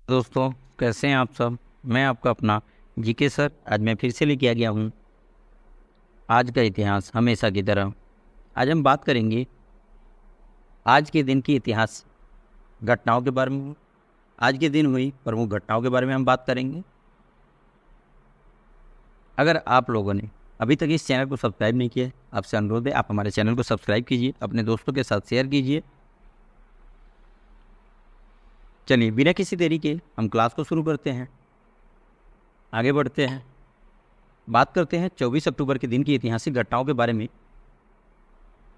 दोस्तों, कैसे हैं आप सब। मैं आपका अपना जीके सर आज मैं फिर से लेके आ गया हूँ आज का इतिहास हमेशा की तरह। आज हम बात करेंगे आज के दिन की इतिहास घटनाओं के बारे में। आज के दिन हुई प्रमुख घटनाओं के बारे में हम बात करेंगे। अगर आप लोगों ने अभी तक इस चैनल को सब्सक्राइब नहीं किया है, आपसे अनुरोध है आप हमारे चैनल को सब्सक्राइब कीजिए, अपने दोस्तों के साथ शेयर कीजिए। चलिए बिना किसी देरी के हम क्लास को शुरू करते हैं, आगे बढ़ते हैं। बात करते हैं 24 अक्टूबर के दिन की ऐतिहासिक घटनाओं के बारे में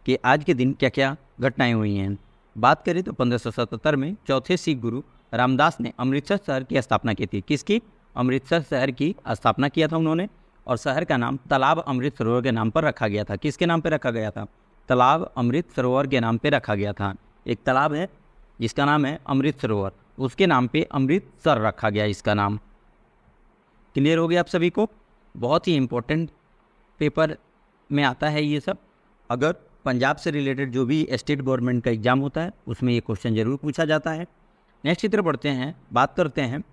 कि आज के दिन क्या क्या घटनाएं हुई हैं। बात करें तो 1577 में चौथे सिख गुरु रामदास ने अमृतसर शहर की स्थापना की थी। किसकी? अमृतसर शहर की स्थापना किया था उन्होंने, और शहर का नाम तालाब अमृत सरोवर के नाम पर रखा गया था। किसके नाम पर रखा गया था? तालाब अमृत सरोवर के नाम पर रखा गया था। एक तालाब है जिसका नाम है अमृत सरोवर, उसके नाम पे अमृतसर रखा गया इसका नाम। क्लियर हो गया आप सभी को? बहुत ही इम्पोर्टेंट पेपर में आता है ये सब। अगर पंजाब से रिलेटेड जो भी स्टेट गवर्नमेंट का एग्जाम होता है उसमें ये क्वेश्चन जरूर पूछा जाता है। नेक्स्ट की तरफ बढ़ते हैं, बात करते हैं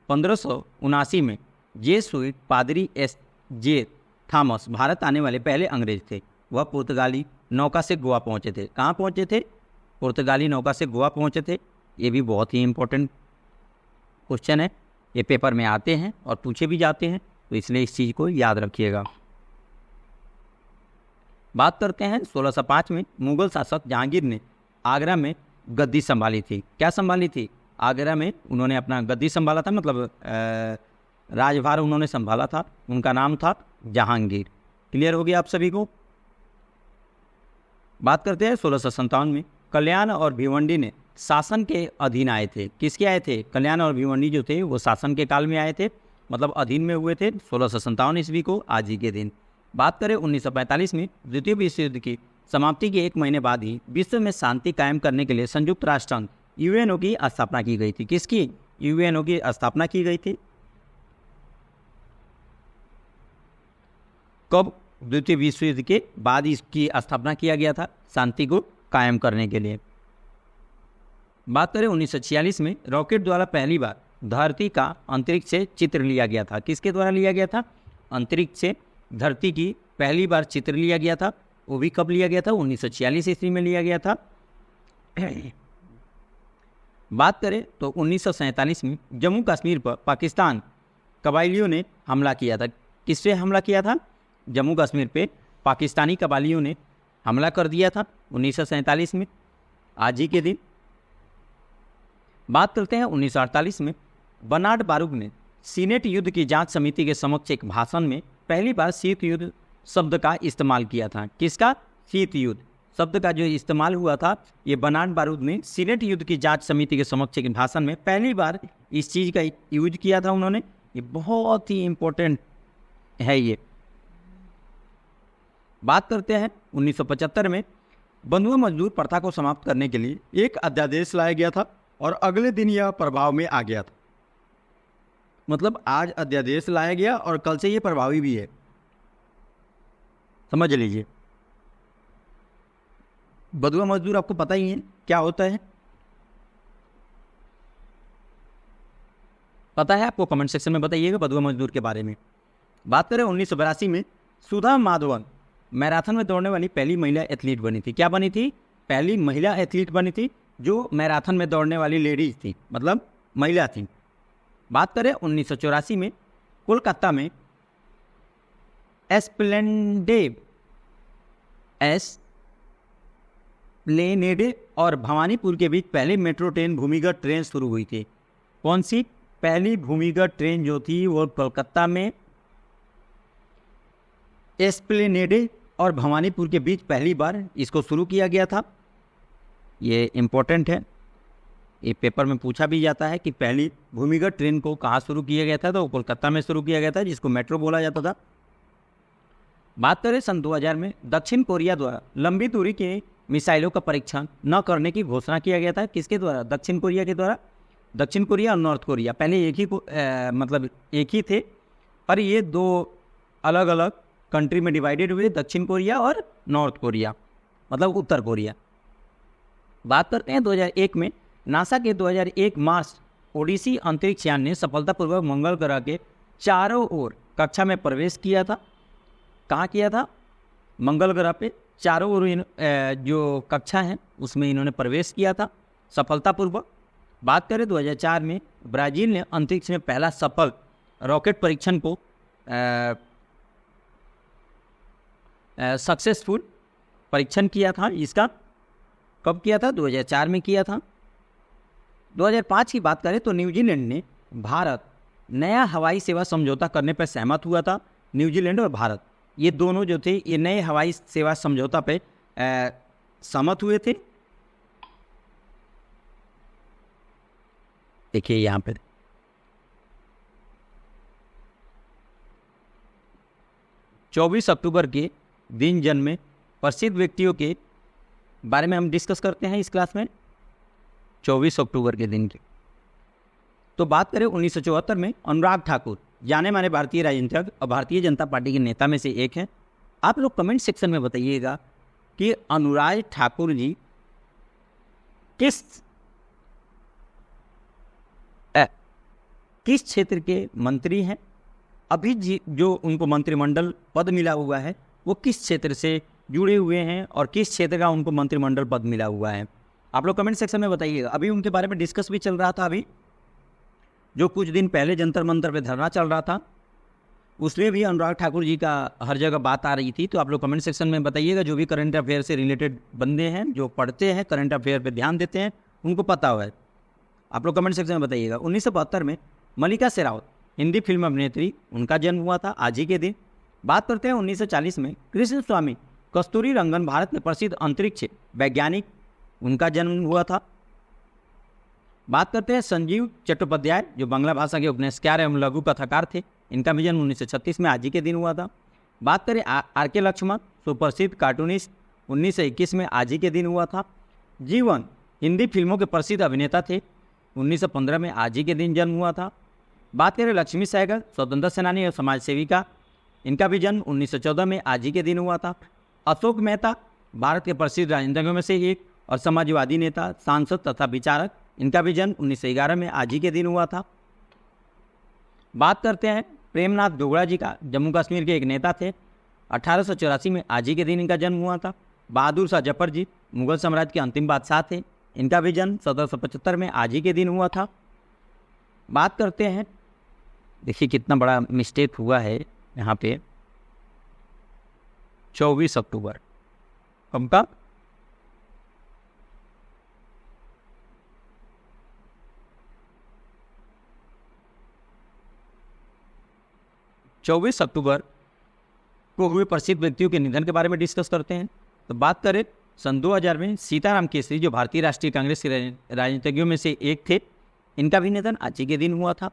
1579 में जेसुइट पादरी एस जे थॉमस भारत आने वाले पहले अंग्रेज थे। वह पुर्तगाली नौका से गोवा पहुंचे थे। कहाँ पहुंचे थे? पुर्तगाली नौका से गोवा पहुंचे थे। ये भी बहुत ही इम्पोर्टेंट क्वेश्चन है, ये पेपर में आते हैं और पूछे भी जाते हैं, तो इसलिए इस चीज़ को याद रखिएगा। बात करते हैं 1605 में मुगल शासक जहांगीर ने आगरा में गद्दी संभाली थी। क्या संभाली थी? आगरा में उन्होंने अपना गद्दी संभाला था, मतलब राजभार उन्होंने संभाला था। उनका नाम था जहांगीर। क्लियर हो गया आप सभी को? बात करते हैं 1657 में कल्याण और भिवंडी ने शासन के अधीन आए थे। किसके आए थे? कल्याण और भिवंडी जो थे वो शासन के काल में आए थे, मतलब अधीन में हुए थे 1657 ईस्वी को, आज ही के दिन। बात करें 1945 में द्वितीय विश्व युद्ध की समाप्ति के 1 महीने बाद ही विश्व में शांति कायम करने के लिए संयुक्त राष्ट्र संघ यूएनओ की स्थापना की गई थी। किसकी? यूएनओ की स्थापना की गई थी। कब? द्वितीय विश्व युद्ध के बाद इसकी स्थापना किया गया था, शांति को कायम करने के लिए। बात करें 1946 में रॉकेट द्वारा पहली बार धरती का अंतरिक्ष से चित्र लिया गया था। किसके द्वारा लिया गया था? अंतरिक्ष से धरती की पहली बार चित्र लिया गया था। वो भी कब लिया गया था? 1946 ईस्वी में लिया गया था। बात करें तो 1947 में जम्मू कश्मीर पर पाकिस्तान कबायलियों ने हमला किया था। किससे हमला किया था? जम्मू कश्मीर पे पाकिस्तानी कबायलियों ने हमला कर दिया था 1947 में, आज ही के दिन। बात करते हैं 1948 में बर्नार्ड बारूक ने सीनेट युद्ध की जांच समिति के समक्ष एक भाषण में पहली बार शीत युद्ध शब्द का इस्तेमाल किया था। किसका? शीत युद्ध शब्द का जो इस्तेमाल हुआ था, ये बर्नार्ड बारूक ने सीनेट युद्ध की जांच समिति के समक्ष एक भाषण में पहली बार इस चीज़ का यूज किया था उन्होंने। ये बहुत ही इम्पोर्टेंट है ये। बात करते हैं 1975 में बंधुआ मजदूर प्रथा को समाप्त करने के लिए एक अध्यादेश लाया गया था और अगले दिन यह प्रभाव में आ गया था। मतलब आज अध्यादेश लाया गया और कल से यह प्रभावी भी है, समझ लीजिए। बंधुआ मजदूर आपको पता ही है क्या होता है? पता है आपको? कमेंट सेक्शन में बताइएगा बंधुआ मजदूर के बारे में। बात करें 1982 में सुधा माधवन मैराथन में दौड़ने वाली पहली महिला एथलीट बनी थी। क्या बनी थी? पहली महिला एथलीट बनी थी जो मैराथन में दौड़ने वाली लेडीज थी, मतलब महिला थी। बात करें 1984 में कोलकाता में एस्प्लेनेड और भवानीपुर के बीच पहली मेट्रो ट्रेन भूमिगत ट्रेन शुरू हुई थी। कौन सी? पहली भूमिगत ट्रेन जो थी वो कोलकाता में एस्प्लेनेड और भवानीपुर के बीच पहली बार इसको शुरू किया गया था। ये इम्पोर्टेंट है, ये पेपर में पूछा भी जाता है कि पहली भूमिगत ट्रेन को कहाँ शुरू किया गया था, तो कोलकाता में शुरू किया गया था, जिसको मेट्रो बोला जाता था। बात करें सन 2000 में दक्षिण कोरिया द्वारा लंबी दूरी के मिसाइलों का परीक्षण न करने की घोषणा किया गया था। किसके द्वारा? दक्षिण कोरिया के द्वारा। दक्षिण कोरिया और नॉर्थ कोरिया पहले एक ही थे, पर ये दो अलग अलग कंट्री में डिवाइडेड हुए, दक्षिण कोरिया और नॉर्थ कोरिया, मतलब उत्तर कोरिया। बात करते हैं 2001 में नासा के 2001 मार्स ओडिसी अंतरिक्ष यान ने सफलतापूर्वक मंगल ग्रह के चारों ओर कक्षा में प्रवेश किया था। कहाँ किया था? मंगल ग्रह पे चारों ओर जो कक्षा है उसमें इन्होंने प्रवेश किया था सफलतापूर्वक। बात करें 2004 में ब्राज़ील ने अंतरिक्ष में पहला सफल रॉकेट परीक्षण को सक्सेसफुल परीक्षण किया था। इसका कब किया था? 2004 में किया था। 2005 की बात करें तो न्यूजीलैंड ने भारत नया हवाई सेवा समझौता करने पर सहमत हुआ था। न्यूजीलैंड और भारत ये दोनों जो थे ये नए हवाई सेवा समझौता पे सहमत हुए थे। देखिए यहाँ पे 24 अक्टूबर के दिन जन्मे प्रसिद्ध व्यक्तियों के बारे में हम डिस्कस करते हैं इस क्लास में। 24 अक्टूबर के दिन की तो बात करें 1974 में अनुराग ठाकुर जाने माने भारतीय राजनीतिज्ञ और भारतीय जनता पार्टी के नेता में से एक हैं। आप लोग कमेंट सेक्शन में बताइएगा कि अनुराग ठाकुर जी किस क्षेत्र के मंत्री हैं। अभी जो उनको मंत्रिमंडल पद मिला हुआ है वो किस क्षेत्र से जुड़े हुए हैं और किस क्षेत्र का उनको मंत्रिमंडल पद मिला हुआ है। आप लोग कमेंट सेक्शन में बताइएगा। अभी उनके बारे में डिस्कस भी चल रहा था। अभी जो कुछ दिन पहले जंतर मंतर पे धरना चल रहा था उसमें भी अनुराग ठाकुर जी का हर जगह बात आ रही थी। तो आप लोग कमेंट सेक्शन में बताइएगा। जो भी करंट अफेयर से रिलेटेड बंदे हैं जो पढ़ते हैं करंट अफेयर पे ध्यान देते हैं उनको पता हुआ है। आप लोग कमेंट सेक्शन में बताइएगा। 1972 में मल्लिका शेरावत हिंदी फिल्म अभिनेत्री उनका जन्म हुआ था आज ही के दिन। बात करते हैं 1940 में कृष्ण स्वामी कस्तूरी रंगन भारत के प्रसिद्ध अंतरिक्ष वैज्ञानिक उनका जन्म हुआ था। बात करते हैं संजीव चट्टोपाध्याय जो बांग्ला भाषा के उपन्यासकार एवं लघु कथाकार थे। इनका भी जन्म 1936 में आज ही के दिन हुआ था। बात करें आर.के. लक्ष्मण सुप्रसिद्ध कार्टूनिस्ट 1921 में आज ही के दिन हुआ था। जीवन हिंदी फिल्मों के प्रसिद्ध अभिनेता थे। 1915 में आज ही के दिन जन्म हुआ था। बात करें लक्ष्मी सहगल स्वतंत्रता सेनानी और समाज सेविका इनका भी जन्म 1914 में आज ही के दिन हुआ था। अशोक मेहता भारत के प्रसिद्ध राजनीतिज्ञों में से एक और समाजवादी नेता सांसद तथा विचारक इनका भी जन्म 1911 में आज ही के दिन हुआ था। बात करते हैं प्रेमनाथ डोगरा जी का जम्मू कश्मीर के एक नेता थे। 1884 में आज ही के दिन इनका जन्म हुआ था। बहादुर शाह जफर जी मुगल साम्राज्य के अंतिम बादशाह थे। इनका भी जन्म 1775 में आज ही के दिन हुआ था। बात करते हैं देखिए कितना बड़ा मिस्टेक हुआ है यहाँ पे 24 अक्टूबर कब का 24 अक्टूबर को हुए प्रसिद्ध व्यक्तियों के निधन के बारे में डिस्कस करते हैं। तो बात करें सन 2000 में सीताराम केसरी जो भारतीय राष्ट्रीय कांग्रेस के राजनीतिज्ञों में से एक थे। इनका भी निधन आज ही के दिन हुआ था।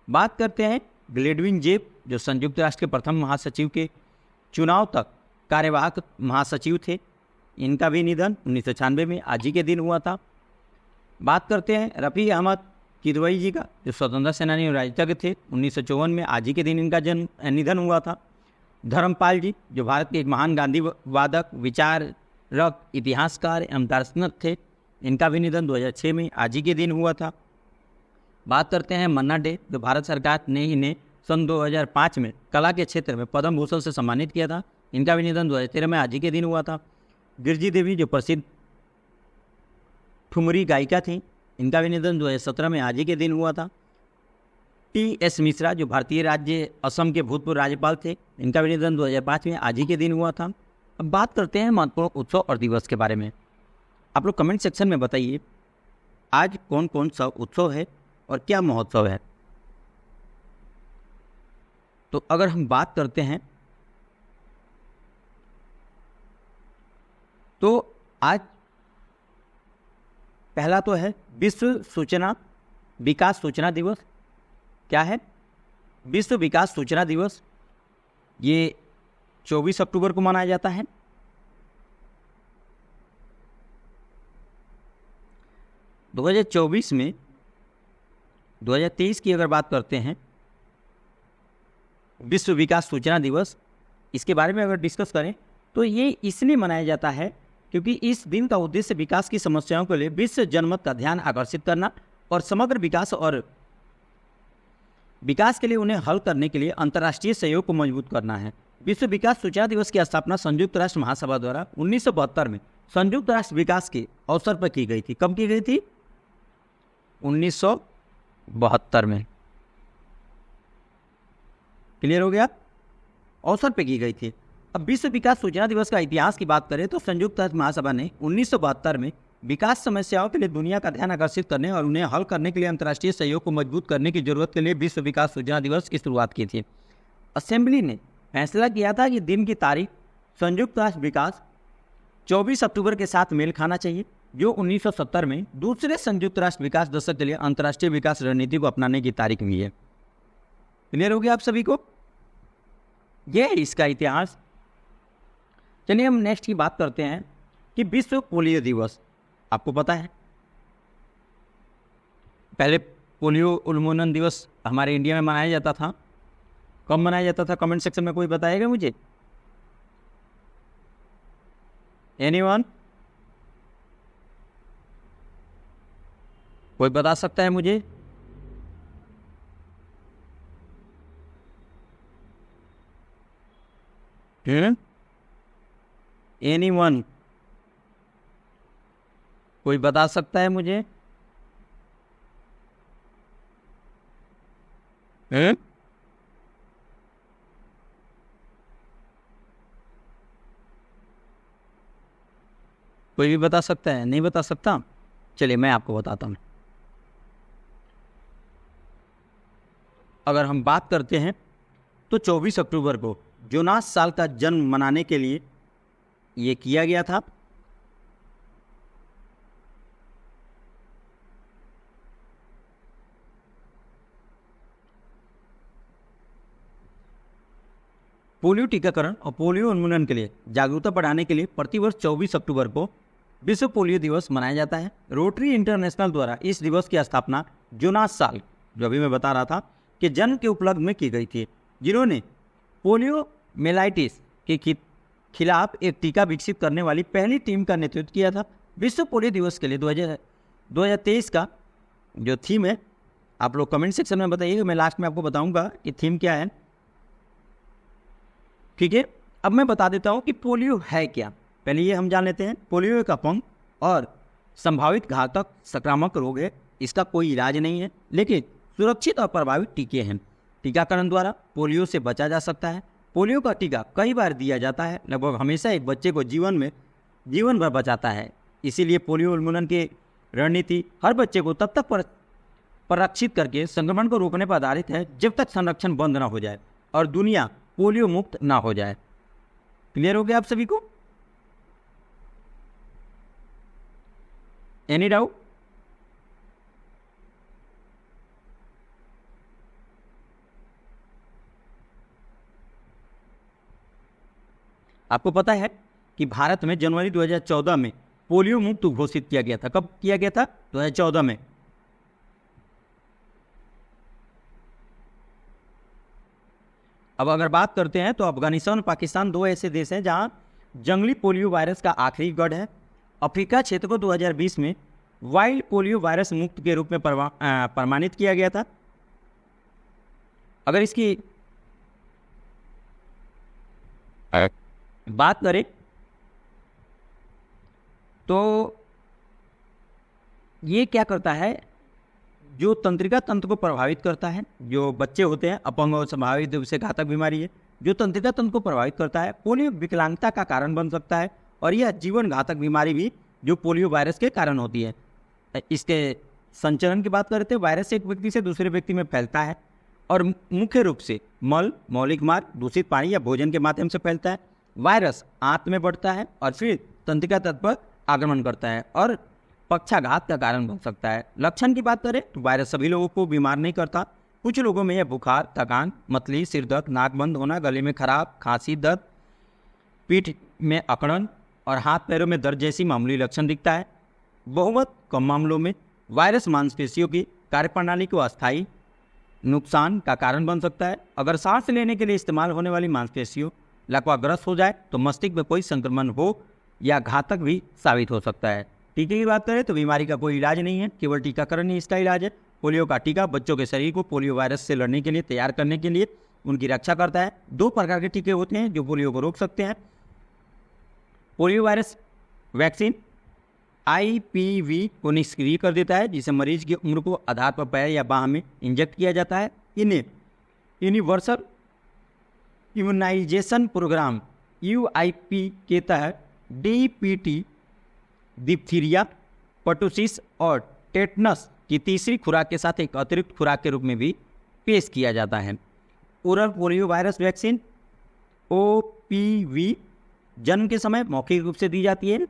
बात करते हैं ग्लेडविन जेब जो संयुक्त राष्ट्र के प्रथम महासचिव के चुनाव तक कार्यवाहक महासचिव थे। इनका भी निधन 1996 में आज ही के दिन हुआ था। बात करते हैं रफ़ी अहमद किदवई जी का जो स्वतंत्रता सेनानी और राजनीतिज्ञ थे। 1954 में आज ही के दिन इनका निधन हुआ था। धर्मपाल जी जो भारत के एक महान गांधीवादक विचारक इतिहासकार एवं दार्शनिक थे। इनका भी निधन 2006 में आज ही के दिन हुआ था। बात करते हैं मन्ना डे जो भारत सरकार ने इन्हें सन 2005 में कला के क्षेत्र में पद्म भूषण से सम्मानित किया था। इनका भी निधन 2013 में आज ही के दिन हुआ था। गिरजी देवी जो प्रसिद्ध ठुमरी गायिका थी। इनका भी निधन 2017 में आज ही के दिन हुआ था। टी.एस. मिश्रा जो भारतीय राज्य असम के भूतपूर्व राज्यपाल थे। इनका भी निधन 2005 में आज ही के दिन हुआ था। अब बात करते हैं महत्वपूर्ण उत्सव और दिवस के बारे में। आप लोग कमेंट सेक्शन में बताइए आज कौन कौन सा उत्सव है और क्या महोत्सव है। तो अगर हम बात करते हैं तो आज पहला तो है विश्व सूचना विकास सूचना दिवस। क्या है? विश्व विकास सूचना दिवस। ये 24 अक्टूबर को मनाया जाता है। दो 2024 में 2023 की अगर बात करते हैं विश्व विकास सूचना दिवस इसके बारे में अगर डिस्कस करें तो ये इसलिए मनाया जाता है क्योंकि इस दिन का उद्देश्य विकास की समस्याओं के लिए विश्व जनमत का ध्यान आकर्षित करना और समग्र विकास के लिए उन्हें हल करने के लिए अंतर्राष्ट्रीय सहयोग को मजबूत करना है। विश्व विकास सूचना दिवस की स्थापना संयुक्त राष्ट्र महासभा द्वारा 1972 में संयुक्त राष्ट्र विकास के अवसर पर की गई थी। कब की गई थी? 1972 में। क्लियर हो गया? अवसर पर की गई थी। अब विश्व विकास सूचना दिवस का इतिहास की बात करें तो संयुक्त राष्ट्र महासभा ने 1972 में विकास समस्याओं के लिए दुनिया का ध्यान आकर्षित करने और उन्हें हल करने के लिए अंतर्राष्ट्रीय सहयोग को मजबूत करने की जरूरत के लिए विश्व विकास सूचना दिवस की शुरुआत की थी। असेंबली ने फैसला किया था कि दिन की तारीख संयुक्त राष्ट्र विकास 24 अक्टूबर के साथ मेल खाना चाहिए, जो 1970 में दूसरे संयुक्त राष्ट्र विकास दशक के लिए अंतर्राष्ट्रीय विकास रणनीति को अपनाने की तारीख हुई है। क्लियर हो गया आप सभी को? यह है इसका इतिहास। चलिए हम नेक्स्ट की बात करते हैं कि विश्व पोलियो दिवस। आपको पता है पहले पोलियो उन्मूलन दिवस हमारे इंडिया में मनाया जाता था। कब मनाया जाता था? कमेंट सेक्शन में कोई बताएगा मुझे? एनीवन? कोई बता सकता है मुझे? एनीवन? कोई बता सकता है मुझे? कोई भी बता सकता है? नहीं बता सकता? चलिए मैं आपको बताता हूँ। अगर हम बात करते हैं तो 24 अक्टूबर को जोनास साल का जन्म मनाने के लिए ये किया गया था। पोलियो टीकाकरण और पोलियो उन्मूलन के लिए जागरूकता बढ़ाने के लिए प्रतिवर्ष 24 अक्टूबर को विश्व पोलियो दिवस मनाया जाता है। रोटरी इंटरनेशनल द्वारा इस दिवस की स्थापना जोनास साल, जो अभी मैं बता रहा था, के जन्म के उपलक्ष्य में की गई थी, जिन्होंने पोलियो मेलाइटिस के खिलाफ एक टीका विकसित करने वाली पहली टीम का नेतृत्व किया था। विश्व पोलियो दिवस के लिए 2023 का जो थीम है, आप लोग कमेंट सेक्शन में बताइएगा, मैं लास्ट में आपको बताऊंगा कि थीम क्या है। ठीक है, अब मैं बता देता हूं कि पोलियो है क्या। पहले ये हम जान लेते हैं। पोलियो एक अपंग और संभावित घातक संक्रामक रोग है। इसका कोई इलाज नहीं है, लेकिन सुरक्षित और प्रभावित टीके हैं। टीकाकरण द्वारा पोलियो से बचा जा सकता है। पोलियो का टीका कई बार दिया जाता है, लगभग हमेशा एक बच्चे को जीवन भर बचाता है। इसीलिए पोलियो उन्मूलन की रणनीति हर बच्चे को तब तक संरक्षित करके संक्रमण को रोकने पर आधारित है जब तक संरक्षण बंद ना हो जाए और दुनिया पोलियो मुक्त ना हो जाए। क्लियर हो गया आप सभी को? Any doubt? आपको पता है कि भारत में जनवरी 2014 में पोलियो मुक्त घोषित किया गया था। कब किया गया था? 2014 में। अब अगर बात करते हैं तो अफगानिस्तान और पाकिस्तान दो ऐसे देश हैं जहां जंगली पोलियो वायरस का आखिरी गढ़ है। अफ्रीका क्षेत्र को 2020 में वाइल्ड पोलियो वायरस मुक्त के रूप में प्रमाणित किया गया था। अगर इसकी बात करें तो ये क्या करता है, जो तंत्रिका तंत्र को प्रभावित करता है। जो बच्चे होते हैं अपंग और संभावित रूप से घातक बीमारी है जो तंत्रिका तंत्र को प्रभावित करता है। पोलियो विकलांगता का कारण बन सकता है और यह जीवन घातक बीमारी भी जो पोलियो वायरस के कारण होती है। इसके संचरण की बात करते हैं, वायरस एक व्यक्ति से दूसरे व्यक्ति में फैलता है और मुख्य रूप से मल, मौलिक मार्ग, दूषित पानी या भोजन के माध्यम से फैलता है। वायरस आंत में बढ़ता है और फिर तंत्रिका तंत्र पर आक्रमण करता है और पक्षाघात का कारण बन सकता है। लक्षण की बात करें तो वायरस सभी लोगों को बीमार नहीं करता। कुछ लोगों में यह बुखार, थकान, मतली, सिर दर्द, नाक बंद होना, गले में खराब, खांसी, दर्द, पीठ में अकड़न और हाथ पैरों में दर्द जैसी मामूली लक्षण दिखता है। बहुत कम मामलों में वायरस मांसपेशियों की कार्यप्रणाली को अस्थायी नुकसान का कारण बन सकता है। अगर सांस लेने के लिए इस्तेमाल होने वाली मांसपेशियों लकवाग्रस्त हो जाए तो मस्तिष्क में कोई संक्रमण हो या घातक भी साबित हो सकता है। टीके की बात करें तो बीमारी का कोई इलाज नहीं है, केवल टीकाकरण ही इसका इलाज है। पोलियो का टीका बच्चों के शरीर को पोलियो वायरस से लड़ने के लिए तैयार करने के लिए उनकी रक्षा करता है। 2 प्रकार के टीके होते हैं जो पोलियो को रोक सकते हैं। पोलियो वायरस वैक्सीन IPV को निष्क्रिय कर देता है, जिसे मरीज की उम्र को आधार पर पैर या बाह में इंजेक्ट किया जाता है। इन्हें यूनिवर्सल इम्यूनाइजेशन प्रोग्राम UIP के तहत DPT, डिप्थीरिया, पर्टुसिस और टेटनस की तीसरी खुराक के साथ एक अतिरिक्त खुराक के रूप में भी पेश किया जाता है। Oral polio virus vaccine OPV जन्म के समय मौखिक रूप से दी जाती है,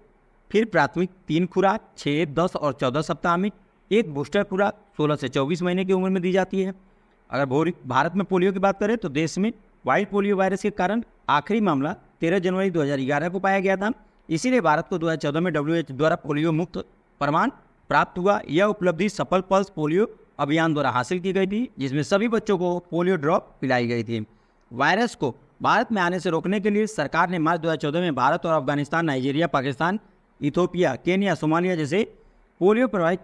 फिर प्राथमिक 3 खुराक 6, 10 और 14 सप्ताह में, एक बूस्टर खुराक 16 से 24 महीने की उम्र में दी जाती है। अगर भारत में पोलियो की बात करें तो देश में वाइल्ड पोलियो वायरस के कारण आखिरी मामला 13 जनवरी 2011 को पाया गया था। इसीलिए भारत को 2014 में WHO द्वारा पोलियो मुक्त प्रमाण प्राप्त हुआ। यह उपलब्धि सफल पल्स पोलियो अभियान द्वारा हासिल की गई थी, जिसमें सभी बच्चों को पोलियो ड्रॉप पिलाई गई थी। वायरस को भारत में आने से रोकने के लिए सरकार ने मार्च 2014 में भारत और Afghanistan, Nigeria, Pakistan, Ethiopia, Kenya, Somalia जैसे पोलियो प्रभावित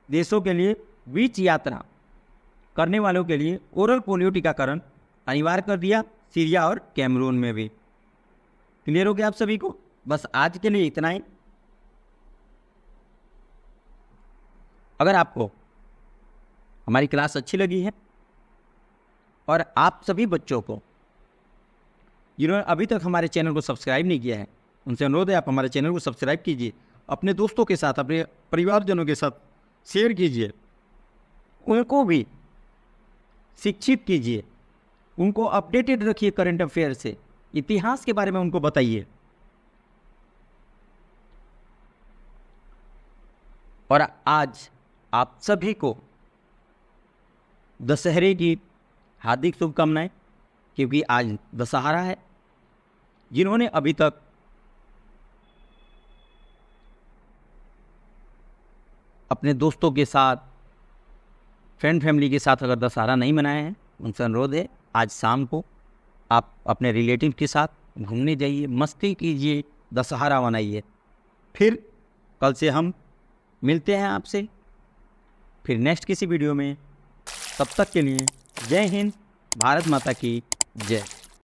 देशों के लिए बीच यात्रा करने वालों के लिए ओरल पोलियो टीकाकरण अनिवार्य कर दिया। सीरिया और कैमरून में भी। क्लियर हो गया आप सभी को? बस आज के लिए इतना ही। अगर आपको हमारी क्लास अच्छी लगी है और आप सभी बच्चों को जिन्होंने अभी तक हमारे चैनल को सब्सक्राइब नहीं किया है, उनसे अनुरोध है आप हमारे चैनल को सब्सक्राइब कीजिए, अपने दोस्तों के साथ, अपने परिवारजनों के साथ शेयर कीजिए, उनको भी शिक्षित कीजिए, उनको अपडेटेड रखिए करंट अफेयर से, इतिहास के बारे में उनको बताइए। और आज आप सभी को दशहरे की हार्दिक शुभकामनाएं, क्योंकि आज दशहरा है। जिन्होंने अभी तक अपने दोस्तों के साथ, फ्रेंड फैमिली के साथ अगर दशहरा नहीं मनाया है, उनसे अनुरोध है आज शाम को आप अपने रिलेटिव के साथ घूमने जाइए, मस्ती कीजिए, दशहरा मनाइए। फिर कल से हम मिलते हैं आपसे फिर नेक्स्ट किसी वीडियो में। तब तक के लिए जय हिंद, भारत माता की जय।